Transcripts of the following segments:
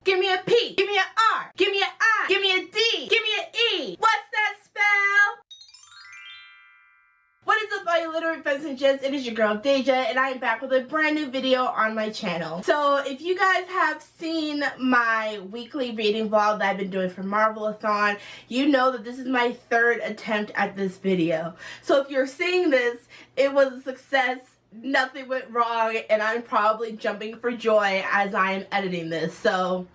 Give me a P. Give me an R. Give me an I. Give me a D. Give me an E. What's that spell? What is up, all you literary fans and gents? It is your girl Deja, and I am back with a brand new video on my channel. So if you guys have seen my weekly reading vlog that I've been doing for Marvelathon, you know that this is my third attempt at this video. So if you're seeing this, it was a success. Nothing went wrong, and I'm probably jumping for joy as I am editing this. So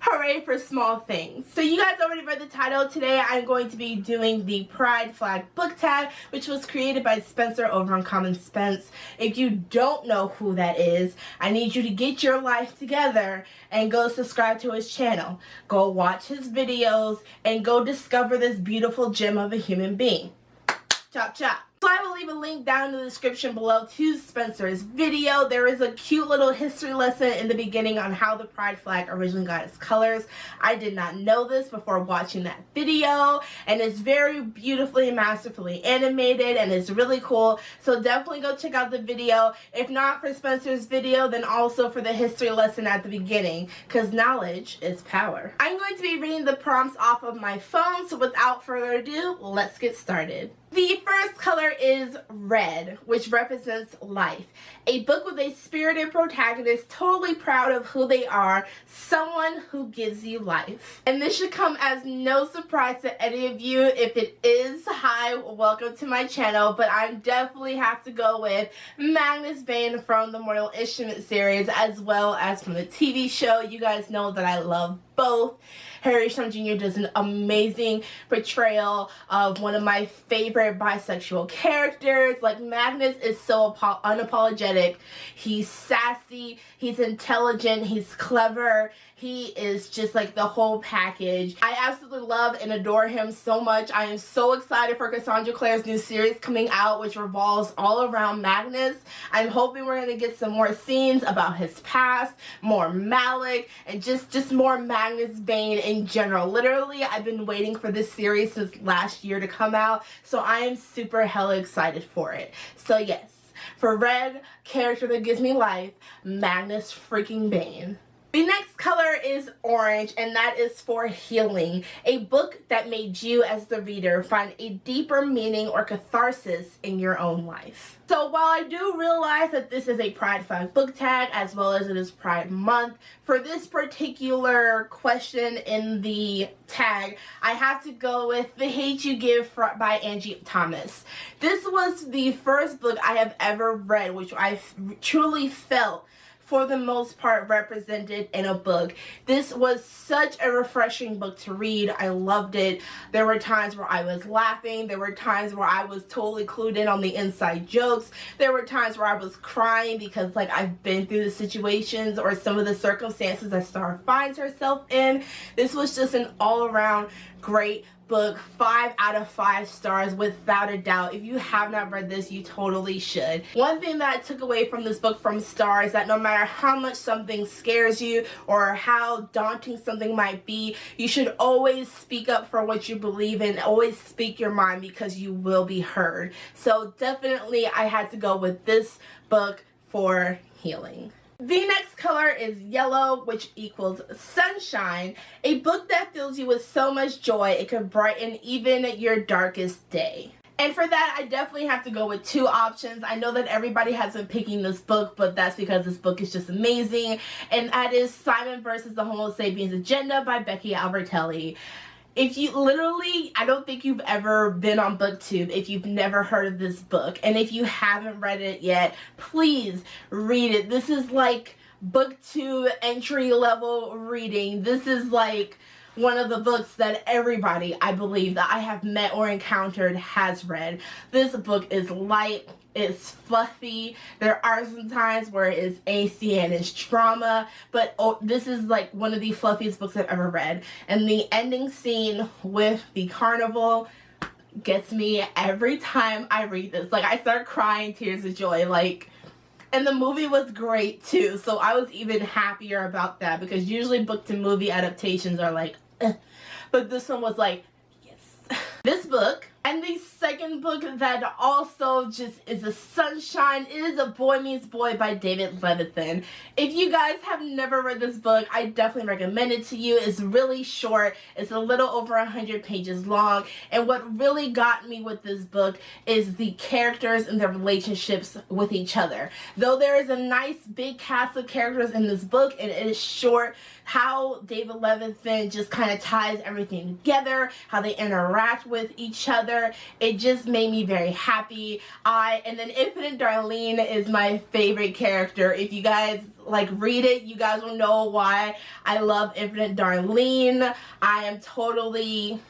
hooray for small things. So you guys already read the title. Today I'm going to be doing the Pride Flag book tag, which was created by Spencer over on Common Spence. If you don't know who that is, I need you to get your life together and go subscribe to his channel. Go watch his videos and go discover this beautiful gem of a human being. Chop chop. So I will leave a link down in the description below to Spencer's video. There is a cute little history lesson in the beginning on how the pride flag originally got its colors. I did not know this before watching that video, and it's very beautifully and masterfully animated, and it's really cool. So definitely go check out the video. If not for Spencer's video, then also for the history lesson at the beginning, because knowledge is power. I'm going to be reading the prompts off of my phone, so without further ado, let's get started. The first color is red, which represents life. A book with a spirited protagonist, totally proud of who they are, someone who gives you life. And this should come as no surprise to any of you. If it is, hi, welcome to my channel, but I definitely have to go with Magnus Bane from the Mortal Instrument series, as well as from the TV show. You guys know that I love both. Harry Shum Jr. does an amazing portrayal of one of my favorite bisexual characters. Like, Magnus is so unapologetic. He's sassy, he's intelligent, he's clever. He is just like the whole package. I absolutely love and adore him so much. I am so excited for Cassandra Clare's new series coming out, which revolves all around Magnus. I'm hoping we're going to get some more scenes about his past, more Malik, and just more Magnus Bane in general. Literally, I've been waiting for this series since last year to come out, so I am super hella excited for it. So yes, for red, character that gives me life, Magnus freaking Bane. The next color is orange, and that is for healing. A book that made you as the reader find a deeper meaning or catharsis in your own life. So while I do realize that this is a Pride Flag book tag, as well as it is Pride Month, for this particular question in the tag, I have to go with The Hate You Give by Angie Thomas. This was the first book I have ever read, which I truly felt for the most part represented in a book. This was such a refreshing book to read. I loved it. There were times where I was laughing. There were times where I was totally clued in on the inside jokes. There were times where I was crying because, like, I've been through the situations or some of the circumstances that Star finds herself in. This was just an all-around great book. 5 out of 5 stars without a doubt. If you have not read this, you totally should. One thing that I took away from this book from Star is that no matter how much something scares you or how daunting something might be, you should always speak up for what you believe in. Always speak your mind, because you will be heard. So definitely I had to go with this book for healing. The next color is yellow, which equals sunshine. A book that fills you with so much joy it can brighten even your darkest day. And for that, I definitely have to go with 2 options. I know that everybody has been picking this book, but that's because this book is just amazing. And that is Simon vs. the Homo Sapiens Agenda by Becky Albertelli. If you literally, I don't think you've ever been on BookTube if you've never heard of this book. And if you haven't read it yet, please read it. This is like BookTube entry level reading. This is like one of the books that everybody, I believe, that I have met or encountered has read. This book is light, it's fluffy. There are some times where it's angsty and it's trauma, but this is like one of the fluffiest books I've ever read. And the ending scene with the carnival gets me every time I read this. Like, I start crying tears of joy, like. And the movie was great too, so I was even happier about that, because usually book to movie adaptations are like, but this one was like, yes. This book And the second book that also just is a sunshine is A Boy Meets Boy by David Levithan. If you guys have never read this book, I definitely recommend it to you. It's really short. It's a little over 100 pages long. And what really got me with this book is the characters and their relationships with each other. Though there is a nice big cast of characters in this book and it is short, how David Levithan just kind of ties everything together, how they interact with each other, it just made me very happy. And then Infinite Darlene is my favorite character. If you guys like read it, you guys will know why I love Infinite Darlene. I'm totally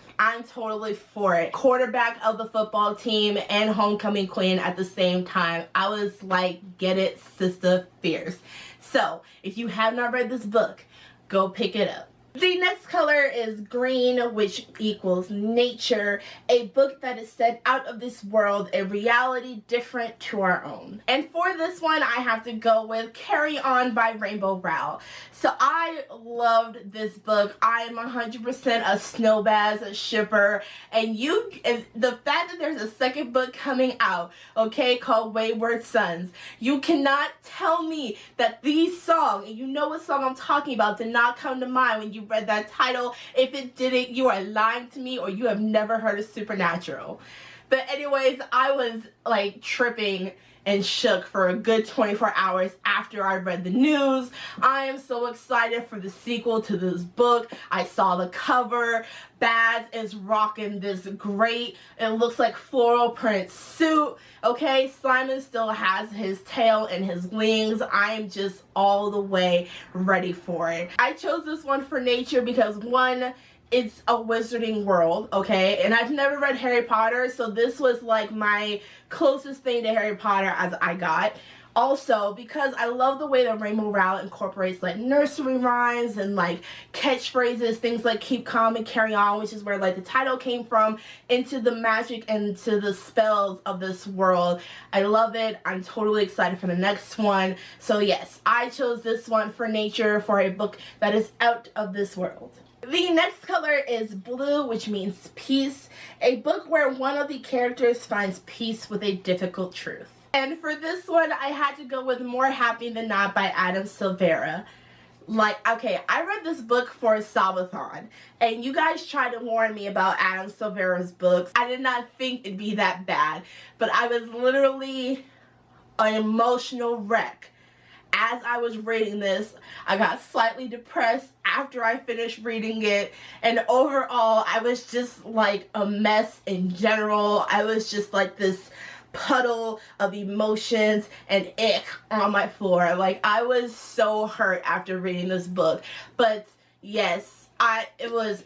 for it. Quarterback of the football team and homecoming queen at the same time. I was like, get it, sister fierce. So if you have not read this book, go pick it up. The next color is green, which equals nature, a book that is set out of this world, a reality different to our own. And for this one, I have to go with Carry On by Rainbow Rowell. So I loved this book. I am 100% a Snowbaz shipper, and the fact that there's a second book coming out, okay, called Wayward Sons, you cannot tell me that the song, and you know what song I'm talking about, did not come to mind when you read that title. If it didn't, you are lying to me or you have never heard of Supernatural. But anyways, I was like tripping and shook for a good 24 hours after I read the news. I am so excited for the sequel to this book. I saw the cover. Baz is rocking this great, it looks like floral print suit. Okay, Simon still has his tail and his wings. I am just all the way ready for it. I chose this one for nature because one, it's a wizarding world, okay? And I've never read Harry Potter, so this was like my closest thing to Harry Potter as I got. Also, because I love the way that Rainbow Rowell incorporates like nursery rhymes and like catchphrases, things like keep calm and carry on, which is where like the title came from, into the magic and to the spells of this world. I love it. I'm totally excited for the next one. So yes, I chose this one for nature, for a book that is out of this world. The next color is blue, which means peace, a book where one of the characters finds peace with a difficult truth. And for this one, I had to go with More Happy Than Not by Adam Silvera. Like, okay, I read this book for a Sabathon, and you guys tried to warn me about Adam Silvera's books. I did not think it'd be that bad, but I was literally an emotional wreck. As I was reading this, I got slightly depressed after I finished reading it, and overall, I was just like a mess in general. I was just like this puddle of emotions and ick on my floor. Like, I was so hurt after reading this book. But yes, it was.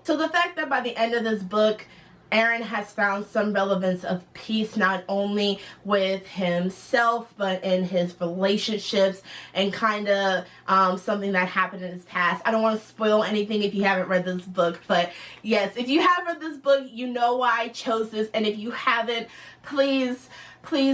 So the fact that by the end of this book, Aaron has found some relevance of peace, not only with himself, but in his relationships, and kind of something that happened in his past. I don't want to spoil anything if you haven't read this book, but yes, if you have read this book, you know why I chose this, and if you haven't, please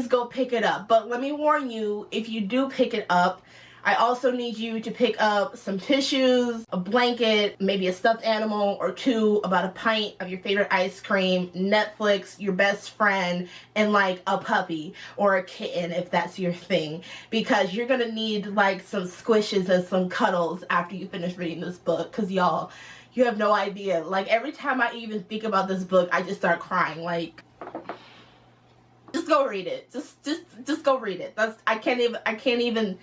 go pick it up. But let me warn you, if you do pick it up, I also need you to pick up some tissues, a blanket, maybe a stuffed animal or two, about a pint of your favorite ice cream, Netflix, your best friend, and like a puppy or a kitten if that's your thing. Because you're gonna need like some squishes and some cuddles after you finish reading this book. Because y'all, you have no idea. Like, every time I even think about this book, I just start crying. Like, just go read it. Just go read it. I can't even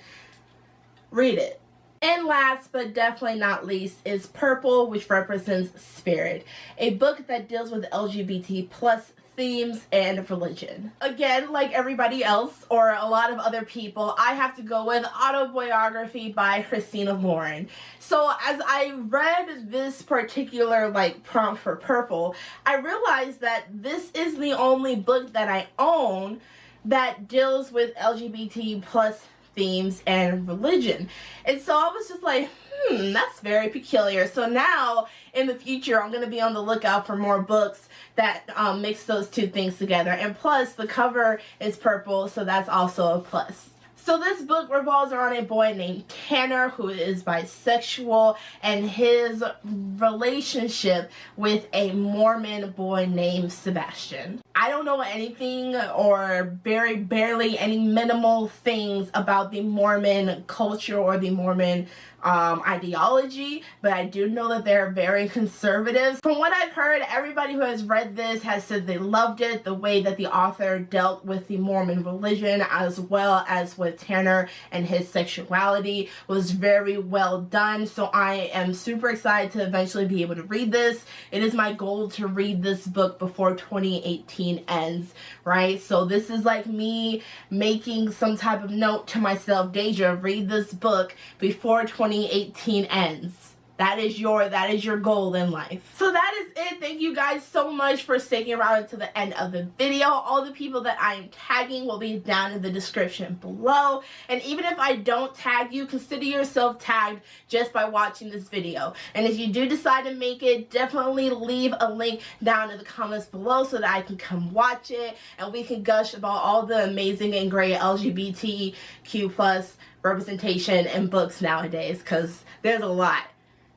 read it. And last but definitely not least is Purple, which represents spirit, a book that deals with LGBT plus themes and religion. Again, like everybody else or a lot of other people, I have to go with Autobiography by Christina Lauren. So as I read this particular like prompt for Purple, I realized that this is the only book that I own that deals with LGBT plus themes and religion. And so I was just like, that's very peculiar. So now in the future, I'm going to be on the lookout for more books that mix those two things together. And plus, the cover is purple, so that's also a plus. So this book revolves around a boy named Tanner who is bisexual and his relationship with a Mormon boy named Sebastian. I don't know anything or very barely any minimal things about the Mormon culture or the Mormon ideology, but I do know that they're very conservative. From what I've heard, everybody who has read this has said they loved it, the way that the author dealt with the Mormon religion as well as with Tanner and his sexuality was very well done. So I am super excited to eventually be able to read this. It is my goal to read this book before 2018 ends, right? So this is like me making some type of note to myself, Deja, read this book before 2018 ends. That is your goal in life. So that is it. Thank you guys so much for sticking around to the end of the video. All the people that I am tagging will be down in the description below. And even if I don't tag you, consider yourself tagged just by watching this video. And if you do decide to make it, definitely leave a link down in the comments below so that I can come watch it and we can gush about all the amazing and great LGBTQ plus representation in books nowadays, because there's a lot.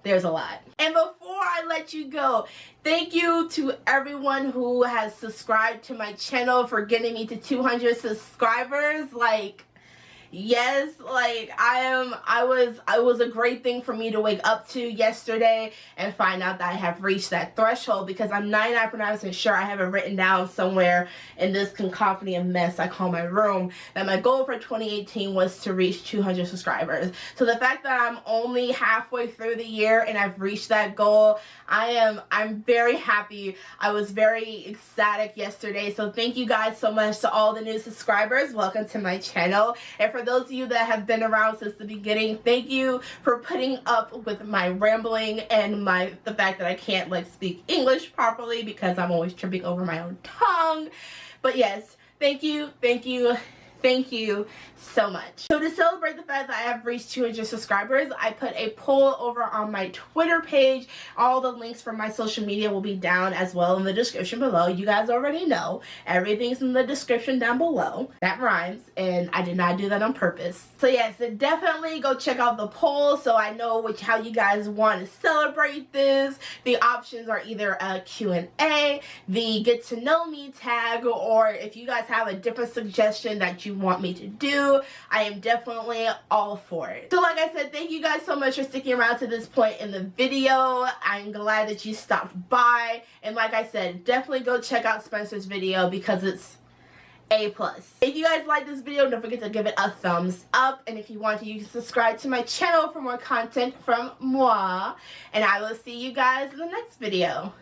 There's a lot. And before I let you go, thank you to everyone who has subscribed to my channel for getting me to 200 subscribers. Like, yes, like it was a great thing for me to wake up to yesterday and find out that I have reached that threshold, because I'm 99% sure I have it written down somewhere in this cacophony of mess I call my room that my goal for 2018 was to reach 200 subscribers. So the fact that I'm only halfway through the year and I've reached that goal, I'm very happy. I was very ecstatic yesterday. So thank you guys so much to all the new subscribers. Welcome to my channel. And for those of you that have been around since the beginning, thank you for putting up with my rambling and the fact that I can't like speak English properly because I'm always tripping over my own tongue. But yes, thank you so much. So to celebrate the fact that I have reached 200 subscribers, I put a poll over on my Twitter page. All the links for my social media will be down as well in the description below. You guys already know everything's in the description down below. That rhymes, and I did not do that on purpose. So yes, definitely go check out the poll so I know how you guys want to celebrate this. The options are either a Q&A, the get to know me tag, or if you guys have a different suggestion that you want me to do, I am definitely all for it. So like I said, thank you guys so much for sticking around to this point in the video. I'm glad that you stopped by, and like I said, definitely go check out Spencer's video because it's A+. If you guys like this video, don't forget to give it a thumbs up, and if you want to, you can subscribe to my channel for more content from moi, and I will see you guys in the next video.